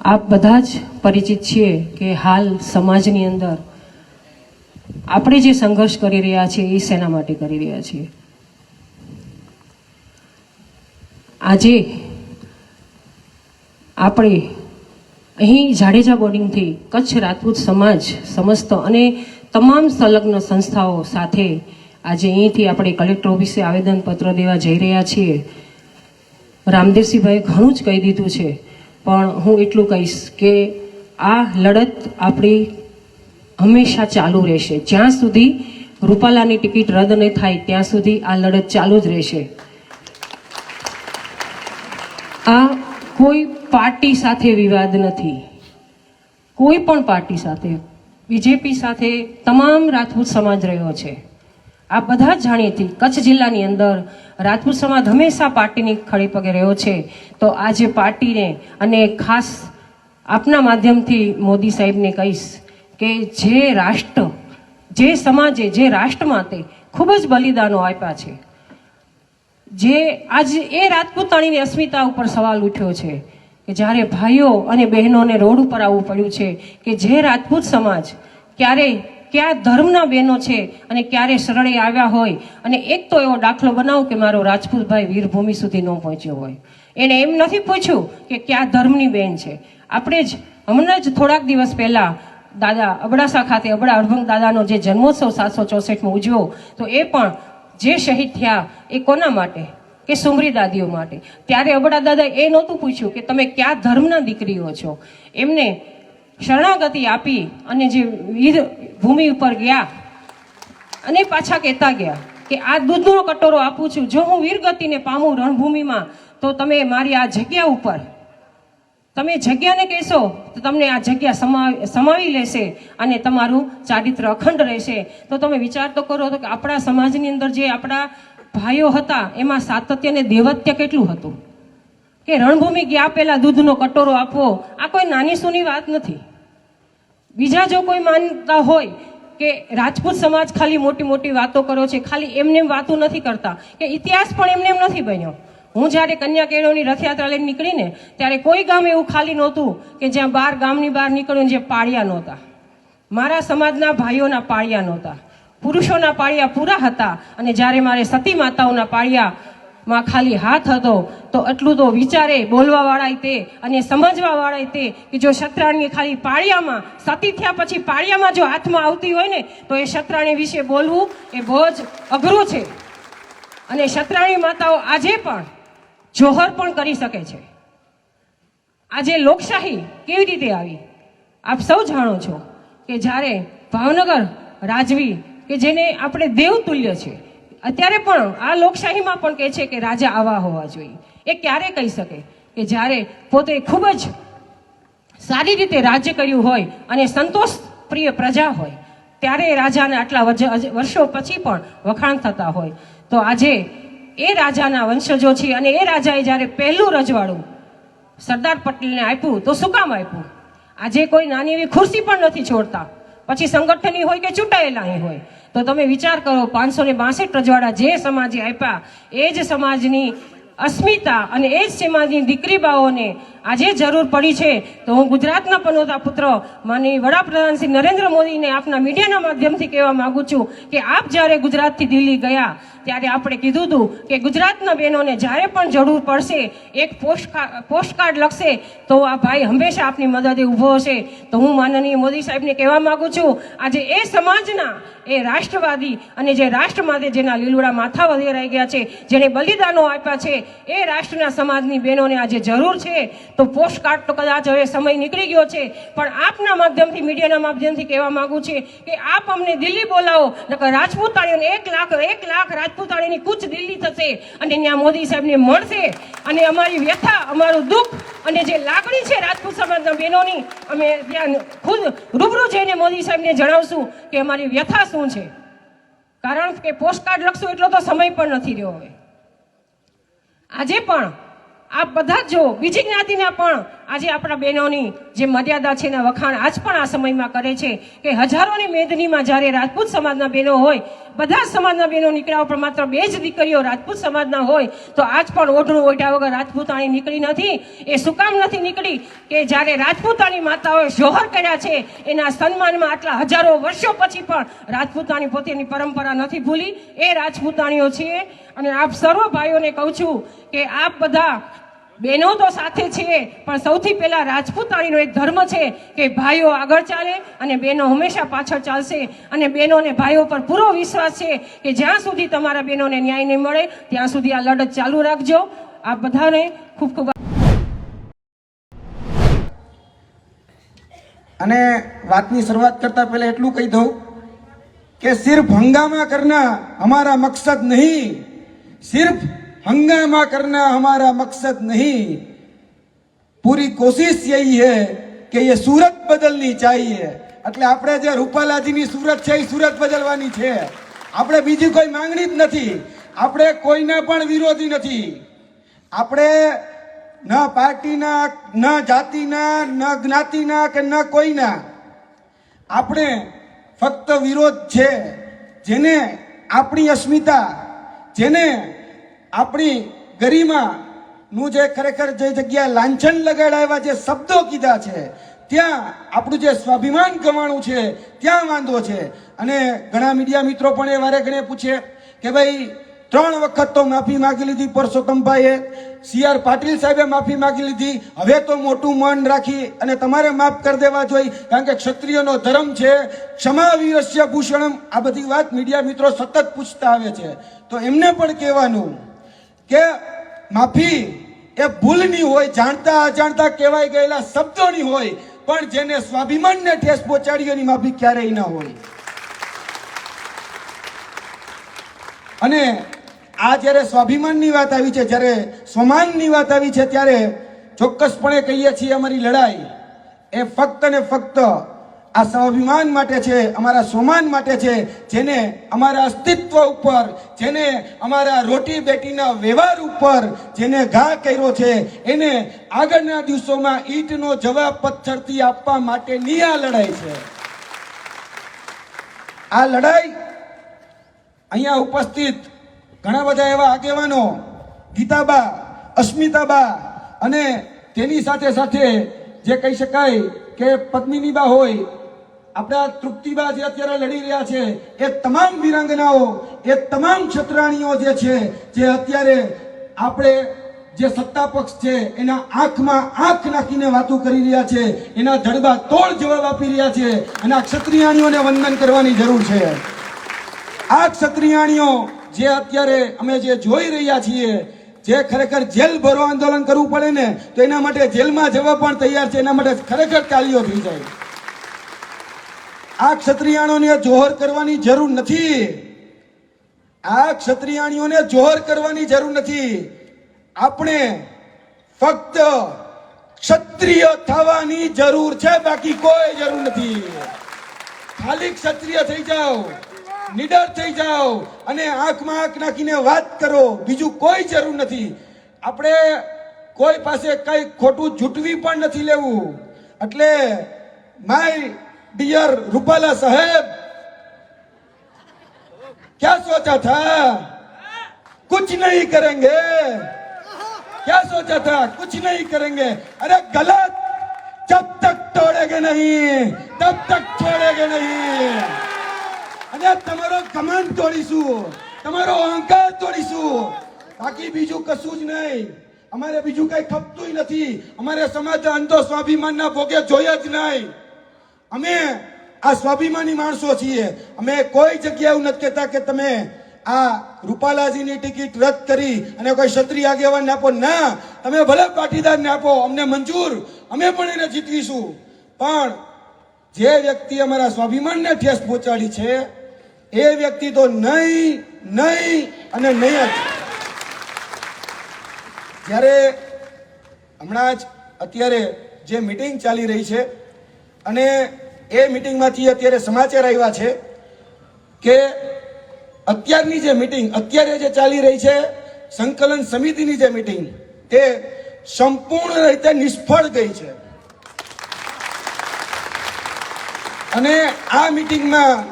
આપ બધા જ પરિચિત છીએ કે હાલ સમાજની અંદર આપણે જે સંઘર્ષ કરી રહ્યા છીએ એ શેના માટે કરી રહ્યા છીએ. આજે આપણે અહીં જાડેજા બોર્ડિંગથી કચ્છ રાજપૂત સમાજ સમસ્ત અને તમામ સંલગ્ન સંસ્થાઓ સાથે આજે અહીંથી આપણે કલેક્ટર ઓફિસે આવેદનપત્ર દેવા જઈ રહ્યા છીએ. રામદેવસિંહભાઈએ ઘણું જ કહી દીધું છે, પણ હું એટલું કહીશ કે આ લડત આપણી હંમેશા ચાલુ રહેશે. જ્યાં સુધી રૂપાલાની ટિકિટ રદ નહીં થાય ત્યાં સુધી આ લડત ચાલુ જ રહેશે. આ કોઈ પાર્ટી સાથે વિવાદ નથી, કોઈ પણ પાર્ટી સાથે. બીજેપી સાથે તમામ રાજપૂત સમાજ રહ્યો છે. આ બધા જ જાણીતી કચ્છ જિલ્લાની અંદર રાજપૂત સમાજ હંમેશા પાર્ટીની ખડે પગે રહ્યો છે. તો આજે પાર્ટીને અને ખાસ આપના માધ્યમથી મોદી સાહેબને કહીશ કે જે રાષ્ટ્ર, જે સમાજે, જે રાષ્ટ્ર માટે ખૂબ જ બલિદાનો આપ્યા છે, જે આજે એ રાજપૂતાણીની અસ્મિતા ઉપર સવાલ ઉઠ્યો છે કે જ્યારે ભાઈઓ અને બહેનોને રોડ ઉપર આવવું પડ્યું છે કે જે રાજપૂત સમાજ ક્યારેય કયા ધર્મના બહેનો છે અને ક્યારે શરણે આવ્યા હોય, અને એક તો એવો દાખલો બનાવો કે મારો રાજપૂતભાઈ વીરભૂમિ સુધી ન પહોંચ્યો હોય. એને એમ નથી પૂછ્યું કે કયા ધર્મની બહેન છે. આપણે જ હમણાં જ થોડાક દિવસ પહેલા દાદા અબડાસા ખાતે અબડા અડભંગ દાદાનો જે જન્મોત્સવ 764માં ઉજવ્યો, તો એ પણ જે શહીદ થયા એ કોના માટે? કે સુમરી દાદીઓ માટે. ત્યારે અબડા દાદા એ નહોતું પૂછ્યું કે તમે કયા ધર્મના દીકરીઓ છો. એમને શરણાગતિ આપી અને જે વીર ભૂમિ ઉપર ગયા અને પાછા કહેતા ગયા કે આ દૂધનો કટોરો આપું છું, જો હું વીરગતિને પામું રણભૂમિમાં તો તમે મારી આ જગ્યા ઉપર, તમે જગ્યાને કહેશો તો તમને આ જગ્યા સમાવી લેશે અને તમારું ચારિત્ર અખંડ રહેશે. તો તમે વિચાર તો કરો તો કે આપણા સમાજની અંદર જે આપણા ભાઈઓ હતા એમાં સાતત્ય અને દેવત્ય કેટલું હતું કે રણભૂમિ ગયા પહેલા દૂધનો કટોરો આપવો, આ કોઈ નાની સૂની વાત નથી. બીજા જો કોઈ માનતા હોય કે રાજપૂત સમાજ ખાલી મોટી મોટી વાતો કરો છે, ખાલી એમને વાતો નથી કરતા કે ઇતિહાસ પણ એમને એમ નથી બન્યો. હું જ્યારે કન્યા કેળવણી રથયાત્રા લઈને નીકળીને ત્યારે કોઈ ગામ એવું ખાલી નહોતું કે જ્યાં ગામની બહાર નીકળ્યું જે પાળિયા નહોતા. મારા સમાજના ભાઈઓના પાળિયા નહોતા, પુરુષોના પાળિયા પૂરા હતા. અને જ્યારે મારે સતી માતાઓના પાળિયામાં ખાલી હાથ હતો તો એટલું તો વિચારે બોલવાવાળાય તે અને સમજવાવાળાય તે કે જો શત્રાણીએ ખાલી પાળિયામાં સતી થયા પછી પાળિયામાં જો હાથમાં આવતી હોય ને તો એ શત્રાણી વિશે બોલવું એ બહુ જ અઘરું છે. અને શત્રાણી માતાઓ આજે પણ જોહર પણ કરી શકે છે. આજે લોકશાહી કેવી રીતે આવી આપ સૌ જાણો છો કે જ્યારે ભાવનગર રાજવી કે જેને આપણે દેવતુલ્ય છે, અત્યારે પણ આ લોકશાહીમાં પણ કહે છે કે રાજા આવા હોવા જોઈએ. એ ક્યારે કહી શકે કે જ્યારે પોતે ખૂબ જ સારી રીતે રાજ્ય કર્યું હોય અને સંતોષ પ્રિય પ્રજા હોય, ત્યારે રાજાને આટલા વર્ષો પછી પણ વખાણ થતા હોય. તો આજે એ રાજાના વંશજો છે અને એ રાજાએ જ્યારે પહેલું રજવાડું સરદાર પટેલને આપ્યું તો શું કામ આપ્યું? આજે કોઈ નાની એવી ખુરશી પણ નથી છોડતા, પછી સંગઠનની હોય કે ચૂંટાયેલા હોય. તો તમે વિચાર કરો 562 રજવાડા જે સમાજે આપ્યા, એ જ સમાજની અસ્મિતા અને એ જ સમાજની દીકરી બાઓને આજે જરૂર પડી છે. તો હું ગુજરાતના પનોતા પુત્ર માનનીય વડાપ્રધાન શ્રી નરેન્દ્ર મોદીને આપના મીડિયાના માધ્યમથી કહેવા માંગુ છું કે આપ જ્યારે ગુજરાતથી દિલ્હી ગયા ત્યારે આપણે કીધું હતું કે ગુજરાતના બહેનોને જ્યારે પણ જરૂર પડશે એક પોસ્ટકાર્ડ લખશે તો આ ભાઈ હંમેશા આપની મદદે ઊભો હશે. તો હું માનનીય મોદી સાહેબને કહેવા માંગુ છું, આજે એ સમાજના એ રાષ્ટ્રવાદી અને જે રાષ્ટ્ર માટે જેના લીલુડા માથા વધેરાઈ ગયા છે, જેને બલિદાનો આપ્યા છે, એ રાષ્ટ્રના સમાજની બહેનોને આજે જરૂર છે. તો પોસ્ટકાર્ડ તો કદાચ હવે સમય નીકળી ગયો છે, પણ આપના માધ્યમથી, મીડિયાના માધ્યમથી કહેવા માંગુ છે કે આપ અમને દિલ્હી બોલાવો, નકર રાજપૂતાણીઓને 1 લાખ રાજપૂતાણીની કૂચ દિલ્હી થશે અને ત્યાં મોદી સાહેબને મળશે અને અમારી વ્યથા, અમારું દુઃખ અને જે લાગણી છે રાજપૂત સમાજના બહેનોની, અમે ત્યાં ખુદ રૂબરૂ જઈને મોદી સાહેબને જણાવશું કે અમારી વ્યથા શું છે. કારણ કે પોસ્ટકાર્ડ લખશું એટલો તો સમય પણ નથી રહ્યો. હવે આજે પણ આપ બધા જો બીજી જ્ઞાતિના પણ આજે આપણા બહેનોની જે મર્યાદા છે એના વખાણ આજ પણ આ સમયમાં કરે છે કે હજારોની મેદનીમાં જ્યારે રાજપૂત સમાજના બહેનો હોય, બધા જ સમાજના બહેનો નીકળ્યા પણ માત્ર 2 જ દીકરીઓ રાજપૂત સમાજના હોય તો આજ પણ ઓઢણું ઓઢ્યા વગર રાજપૂતાણી નીકળી નથી. એ શું કામ નથી નીકળી કે જ્યારે રાજપૂતાણી માતાઓએ જોહર કર્યા છે એના સન્માનમાં આટલા હજારો વર્ષો પછી પણ રાજપૂતાણી પોતાની પરંપરા નથી ભૂલી. એ રાજપૂતાણીઓ છીએ. અને આપ સર્વ ભાઈઓને કહું છું કે આપ બધા બહેનો તો સાથે છે, પણ સૌથી પહેલા રાજપૂતાણીનો એક ધર્મ છે કે ભાઈઓ આગળ ચાલે અને બહેનો હંમેશા પાછળ ચાલશે. અને બહેનોને ભાઈઓ પર પૂરો વિશ્વાસ છે કે જ્યાં સુધી તમારા બહેનોને ન્યાય નહીં મળે ત્યાં સુધી આ લડત ચાલુ રાખજો. આપ બધાને ખૂબ ખૂબ. અને વાતની શરૂઆત કરતા પહેલા એટલું કહી દઉં કે સિર્ફ હંગાमा करना हमारा मकसद नहीं, सिर्फ हंगामा करना हमारा मकसद नहीं, पूरी कोशिश यही है कि ये सूरत बदलनी चाहिए. એટલે આપણે જે રૂપાલાજીની સુરત છે એ સુરત બદલવાની છે. આપણે બીજી કોઈ માંગણી જ નથી. આપણે કોઈના પણ વિરોધી નથી. આપણે ન પાર્ટીના, ન જાતિના, ન જ્ઞાતિના કે ન કોઈના. આપણે ફક્ત વિરોધ છે જેને આપણી અસ્મિતા, જેને આપણી ગરિમાનું જે ખરેખર જે જગ્યાએ લાંછન લગાડાવ્યા, જે શબ્દો કીધા છે ત્યાં આપણું જે સ્વાભિમાન ગવાણું છે ત્યાં વાંધો છે. અને ઘણા મીડિયા મિત્રો પણ એ વારે ઘણે પૂછે કે ભાઈ 3 વખત તો માફી માંગી લીધી પરસોત્તમભાઈએ, CR પાટીલ સાહેબે માફી માંગી લીધી, હવે તો મોટું મન રાખી અને તમારે માફ કરી દેવા જોઈએ કારણ કે ક્ષત્રિયનો ધર્મ છે, ક્ષમા વીરસ્ય ભૂષણમ. આ બધી વાત મીડિયા મિત્રો સતત પૂછતા આવે છે. તો એમને પણ કહેવાનું કે માફી એ ભૂલની હોય, જાણતા અજાણતા કહેવાય ગયેલા શબ્દોની હોય, પણ જેને સ્વાભિમાનને ઠેસ પહોંચાડી એની માફી ક્યારેય ના હોય. અને આ જ્યારે સ્વાભિમાનની વાત આવી છે, જ્યારે સ્વમાનની વાત આવી છે, ત્યારે ચોક્કસપણે કહીએ છીએ અમારી લડાઈ એ ફક્ત ને ફક્ત આ સ્વાભિમાન માટે છે, અમારા સ્વમાન માટે છે, જેને અમારા અસ્તિત્વ ઉપર, જેને અમારા રોટી બેટીના વ્યવહાર ઉપર જેને ઘા કર્યો છે એને આગળના દિવસોમાં ઈંટનો જવાબ પથ્થરથી આપવા માટેની આ લડાઈ છે. આ લડાઈ અહીંયા ઉપસ્થિત ઘણા બધા એવા આગેવાનો, ગીતાબા, અસ્મિતાબા અને તેની સાથે સાથે જે કહી શકાય કે પદ્મિનીબા હોય, આપણા તૃપ્તિબા જે અત્યારે લડી રહ્યા છે, એ તમામ વીરાંગનાઓ, એ તમામ ક્ષત્રાણીઓ જે છે, જે અત્યારે આપણે જે સત્તા પક્ષ છે એના આંખમાં આંખ નાખીને વાતો કરી રહ્યા છે, એના જડબા તોડ જવાબ આપી રહ્યા છે. અને આ ક્ષત્રિયાણીઓને વંદન કરવાની જરૂર છે. આ ક્ષત્રિયાણીઓ જે અત્યારે અમે જે જોઈ રહ્યા છીએ, જે ખરેખર જેલ ભરો આંદોલન કરવું પડે ને તો એના માટે જેલમાં જવા પણ તૈયાર છે. એના માટે ખરેખર તાળીઓ થઈ જાય. આ ક્ષત્રિયાણીઓને જોહર કરવાની જરૂર નથી. આ ક્ષત્રિયાણીઓને જોહર કરવાની જરૂર નથી. આપણે ફક્ત ક્ષત્રિય થવાની જરૂર છે, બાકી કોઈ જરૂર નથી. ખાલી ક્ષત્રિય થઈ જાઓ, નિડર થઈ જાઓ અને આંખમાં આંખ નાખીને વાત કરો, બીજું કોઈ જરૂર નથી. આપણે કોઈ પાસે કઈ ખોટું જૂટવી પણ નથી લેવું. એટલે માય ડિયર રૂપાલા સાહેબ, क्या सोचा था कुछ नहीं करेंगे, क्या सोचा था कुछ नहीं करेंगे. अरे गलत, जब तक तोड़ेंगे नहीं तब तक छोड़ेंगे नहीं. અને તમારો કમાન્ડ તોડીશું, તમારો અહંકાર તોડીશું, બાકી બીજું કશું જ નહીં. અમારે બીજું કઈ ખપતું નથી. અમારે સમાજ અંધો સ્વાભિમાનના ભોગે જોયા જ નહીં. અમે આ સ્વાભિમાની માણસો છીએ. અમે કોઈ જગ્યાએ એવું નથી કહેતા કે તમે આ રૂપાલાજીની ટિકિટ રદ કરી અને કોઈ ક્ષત્રિય આગેવાનને આપો. ના, તમે ભલે પાટીદારને આપો, અમને મંજૂર, અમે પણ એને જીતવીશું. પણ જે વ્યક્તિ અમારા સ્વાભિમાનને ઠેસ પહોંચાડી છે એ વ્યક્તિ તો નહીં, નહીં અને નહીં જ. જ્યારે હમણાં જ અત્યારે જે મીટિંગ ચાલી રહી છે અને એ મીટિંગમાંથી અત્યારે સમાચાર આવ્યા છે કે અત્યારની જે મીટિંગ અત્યારે જે ચાલી રહી છે સંકલન સમિતિની જે મીટિંગ તે સંપૂર્ણ રીતે નિષ્ફળ ગઈ છે. અને આ મિટિંગમાં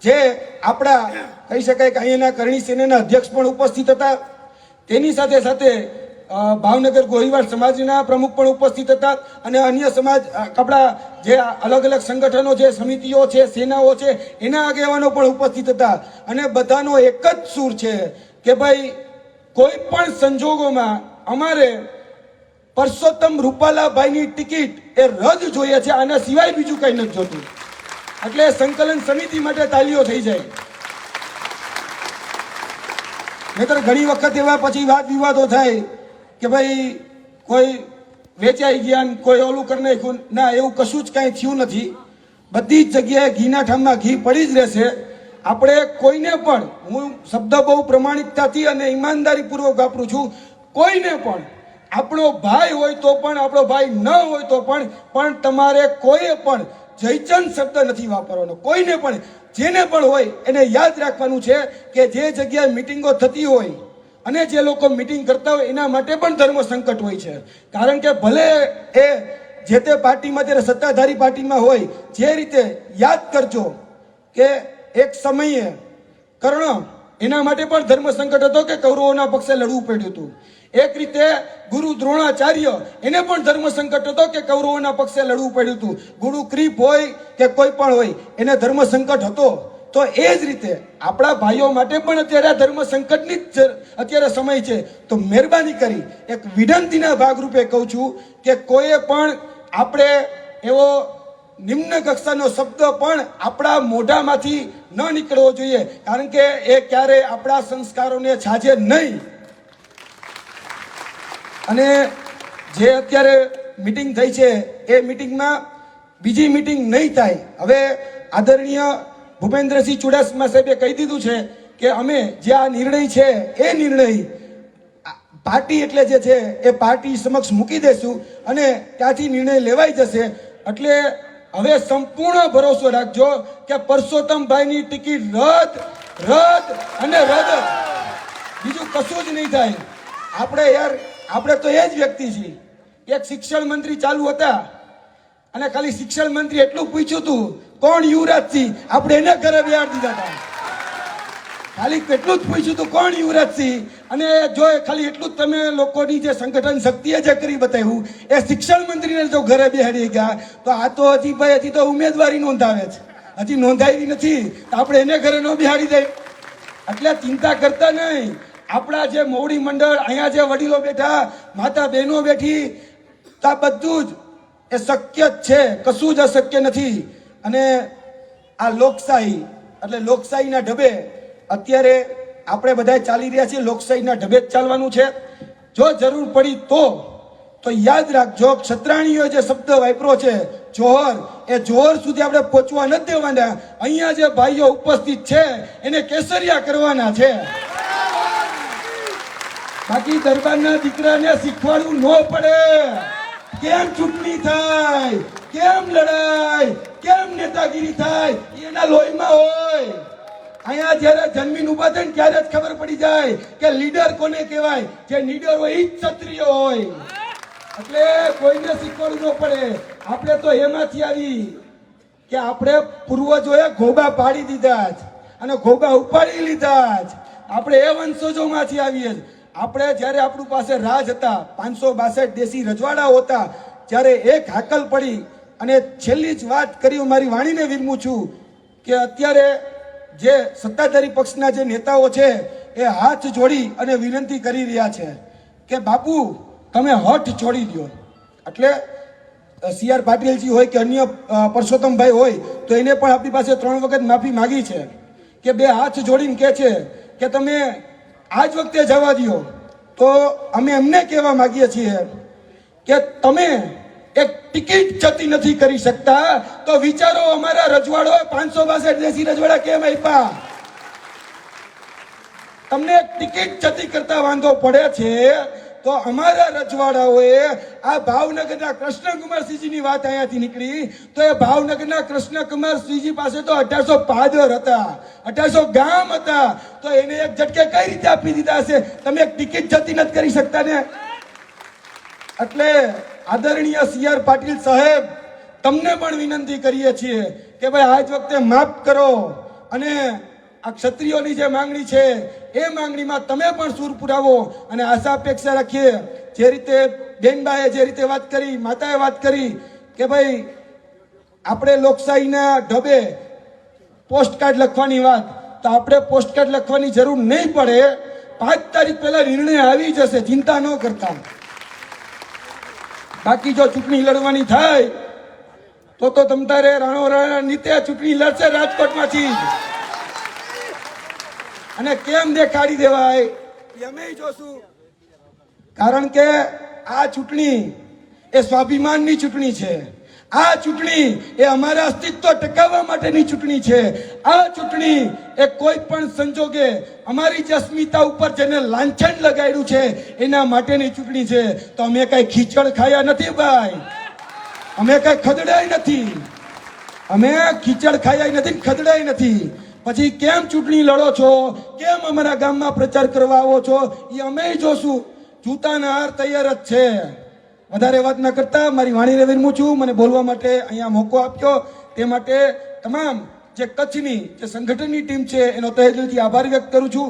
જે આપણા કહી શકાય કે અહીંયાના કરણી સેનાના અધ્યક્ષ પણ ઉપસ્થિત હતા, તેની સાથે સાથે ભાવનગર ગોહિવાડ સમાજના પ્રમુખ પણ ઉપસ્થિત હતા અને અન્ય સમાજ આપણા જે અલગ અલગ સંગઠનો છે, સમિતિઓ છે, સેનાઓ છે, એના આગેવાનો પણ ઉપસ્થિત હતા. અને બધાનો એક જ સૂર છે કે ભાઈ કોઈ પણ સંજોગોમાં અમારે પરસોત્તમ રૂપાલાભાઈની ટિકિટ એ રદ જોઈએ છે, આના સિવાય બીજું કંઈ નથી જોતું. એટલે સંકલન સમિતિ માટે તાલીઓ થઈ જાય. નહીતર ઘણી વખત એવા પછી વાદ વિવાદો થાય કે ભાઈ કોઈ વેચાઈ ગયા, કોઈ ઓલું કરી નાખ્યું. ના, એવું કશું જ કાંઈ થયું નથી. બધી જ જગ્યાએ ઘીના ઠામમાં ઘી પડી જ રહેશે. આપણે કોઈને પણ, હું શબ્દ બહુ પ્રમાણિકતાથી અને ઈમાનદારીપૂર્વક વાપરું છું, કોઈને પણ આપણો ભાઈ હોય તો પણ, આપણો ભાઈ ન હોય તો પણ તમારે કોઈએ પણ જયચંદ શબ્દ નથી વાપરવાનો. કોઈને પણ, જેને પણ હોય એને યાદ રાખવાનું છે કે જે જગ્યાએ મિટિંગો થતી હોય અને જે લોકો મિટિંગ કરતા હોય એના માટે પણ ધર્મ સંકટ હોય છે. કારણ કે ભલે એ જે તે પાર્ટીમાં, ત્યારે સત્તાધારી પાર્ટીમાં હોય, જે રીતે યાદ કરજો કે એક સમયે કર્ણ, એના માટે પણ ધર્મ સંકટ હતો કે કૌરવોના પક્ષે લડવું પડ્યું હતું. એક રીતે ગુરુ દ્રોણાચાર્ય, એને પણ ધર્મ સંકટ હતો કે કૌરવોના પક્ષે લડવું પડ્યું હતું. ગુરુ ક્રીપ હોય કે કોઈ પણ હોય, એને ધર્મ સંકટ હતો. તો એ જ રીતે આપણા ભાઈઓ માટે પણ અત્યારે ધર્મ સંકટની જ અત્યારે સમય છે. તો મહેરબાની કરી એક વિનંતીના ભાગરૂપે કહું છું કે કોઈએ પણ આપણે એવો નિમ્ન કક્ષાનો શબ્દ પણ આપણા મોઢામાંથી ન નીકળવો જોઈએ, કારણ કે એ ક્યારે આપણા સંસ્કારોને છાજે નહીં. અને જે અત્યારે મિટિંગ થઈ છે એ મિટિંગમાં બીજી મિટિંગ નહીં થાય. હવે આદરણીય ભૂપેન્દ્રસિંહ ચુડાસમા સાહેબે કહી દીધું છે કે અમે જે આ નિર્ણય છે એ નિર્ણય પાર્ટી એટલે જે છે એ પાર્ટી સમક્ષ મૂકી દેશું અને ત્યાંથી નિર્ણય લેવાઈ જશે. એટલે હવે સંપૂર્ણ ભરોસો રાખજો કે પરસોત્તમભાઈની ટિકિટ રદ અને રદ, બીજું કશું જ નહીં થાય. આપણે તો એ જ વ્યક્તિ છીએ. એક શિક્ષણ મંત્રી ચાલુ હતા અને ખાલી શિક્ષણ મંત્રી એટલું પૂછ્યું હતું, કોણ યુવરાજસિંહ? આપણે એને ઘરે બેહાડી દીધા હતા. ખાલી કેટલું જ પૂછ્યું હતું, કોણ યુવરાજસિંહ? અને જો ખાલી એટલું જ તમે લોકોની જે સંગઠન શક્તિએ જે કરી બતાવ્યું, એ શિક્ષણ મંત્રીને જો ઘરે બેહાડી ગયા, તો આ તો હજી તો ઉમેદવારી નોંધાવે છે, હજી નોંધાવી નથી. તો આપણે એને ઘરે ન બેહાડી દઈએ. એટલે ચિંતા કરતા નહીં. આપણા જે મોવડી મંડળ, અહીંયા જે વડીલો બેઠા, માતા બહેનો બેઠી, આ બધું જ એ શક્ય જ છે, કશું જ અશક્ય નથી. અને આ લોકશાહી એટલે લોકશાહીના ઢબે અત્યારે આપણે બધા ચાલી રહ્યા છીએ. લોકશાહીના ઢબે જ ચાલવાનું છે. જો જરૂર પડી તો યાદ રાખજો, ક્ષત્રાણીઓ જે શબ્દ વાપરો છે જોહર, એ જોહર સુધી આપણે પહોંચવા નથી દેવાના. અહીંયા જે ભાઈઓ ઉપસ્થિત છે એને કેસરિયા કરવાના છે. બાકી દરબારના દીકરાને શીખવાડવું ન પડે કેમ ચૂંટણી થાય, કેમ લડાય, કેમ નેતાગીરી થાય, એના લોહીમાં હોય. અહીંયા જયારે જન્મીને ઉભા થાય ત્યારે જ ખબર પડી જાય કે લીડર કોને કહેવાય. જે લીડર હોય એ જ ક્ષત્રિય હોય. એટલે કોઈને શીખવાડવું ન પડે. આપણે તો એમાંથી આવી કે આપણે પૂર્વજોએ ઘોબા પાડી દીધા જ અને ઘોબા ઉપાડી લીધા જ. આપણે એ વંશજોમાંથી આવીએ જ. આપણે જ્યારે આપણું પાસે રાજ હતા, 562 દેશી રજવાડાઓ હતા, જ્યારે એક હાકલ પડી. અને છેલ્લી જ વાત કરી, હું મારી વાણીને વિરમું છું કે અત્યારે જે સત્તાધારી પક્ષના જે નેતાઓ છે એ હાથ જોડી અને વિનંતી કરી રહ્યા છે કે બાપુ તમે હઠ છોડી દો. એટલે CR પાટીલજી હોય કે અન્ય પરસોત્તમભાઈ હોય તો એને પણ આપણી પાસે 3 વખત માફી માંગી છે કે બે હાથ જોડીને કહે છે કે તમે આજ વખતે જવા દો. તો અમે એમને કહેવા માંગીએ છીએ કે તમે એક ટિકિટ જતી નથી કરી શકતા તો વિચારો અમારા રજવાડો 562 દેશી રજવાડા કેમ આપ્યા? તમને ટિકિટ જતી કરતા વાંધો પડે છે તો અમારા રજવાડાઓએ આ ભાવનગરના કૃષ્ણકુમારસિંહજીની વાત અહીંયાથી નીકળી તો એ ભાવનગરના કૃષ્ણકુમારસિંહજી પાસે તો 1800 પાદર હતા, 1800 ગામ હતા. તો એને એક ઝટકે કઈ રીતે આપી દીધા હશે? તમે એક ટિકિટ જતી નથી કરી શકતા ને. એટલે આદરણીય CR પાટીલ સાહેબ, તમને પણ વિનંતી કરીએ છીએ કે ભાઈ આજ વખતે માફ કરો અને આ ક્ષત્રિયોની જે માંગણી છે એ માંગણીમાં તમે પણ સૂર પુરાવો અને આશા અપેક્ષા રાખીએ. જે રીતે બેનબાએ જે રીતે વાત કરી, માતાએ વાત કરી કે ભાઈ આપણે લોકશાહીના ઢબે પોસ્ટકાર્ડ લખવાની વાત, તો આપણે પોસ્ટકાર્ડ લખવાની જરૂર નહીં પડે. 5 તારીખ પહેલા નિર્ણય આવી જશે, ચિંતા ન કરતા. બાકી જો ચૂંટણી લડવાની થાય તો તમતારે રાણો નીતે ચૂંટણી લડશે રાજકોટમાંથી. અને કેમ દેખાડી દેવાય એ અમે જોશું. કારણ કે આ ચૂંટણી એ સ્વાભિમાનની ચૂંટણી છે. આ ચૂંટણી એ અમારા અસ્તિત્વ ટકાવવા માટેની ચૂંટણી છે. આ ચૂંટણી એ કોઈ પણ સંજોગે અમારી જે અસ્મિતા ઉપર જેને લાંછન લગાડ્યું છે એના માટેની ચૂંટણી છે. તો અમે કઈ ખીચડ ખાયા નથી ભાઈ, અમે કઈ ખદડાઈ નથી, અમે ખીચડ ખાયા નથી, ખદડાઈ નથી. પછી કેમ ચૂંટણી લડો છો, કેમ અમારા ગામમાં પ્રચાર કરવા આવો છો એ અમે જોશું. જૂતાના હાર તૈયાર જ છે. વધારે વાત ન કરતા મારી વાણીને વિરમું છું. મને બોલવા માટે અહીંયા મોકો આપ્યો તે માટે તમામ જે કચ્છની જે સંગઠનની ટીમ છે એનો તહે દિલથી આભાર વ્યક્ત કરું છું.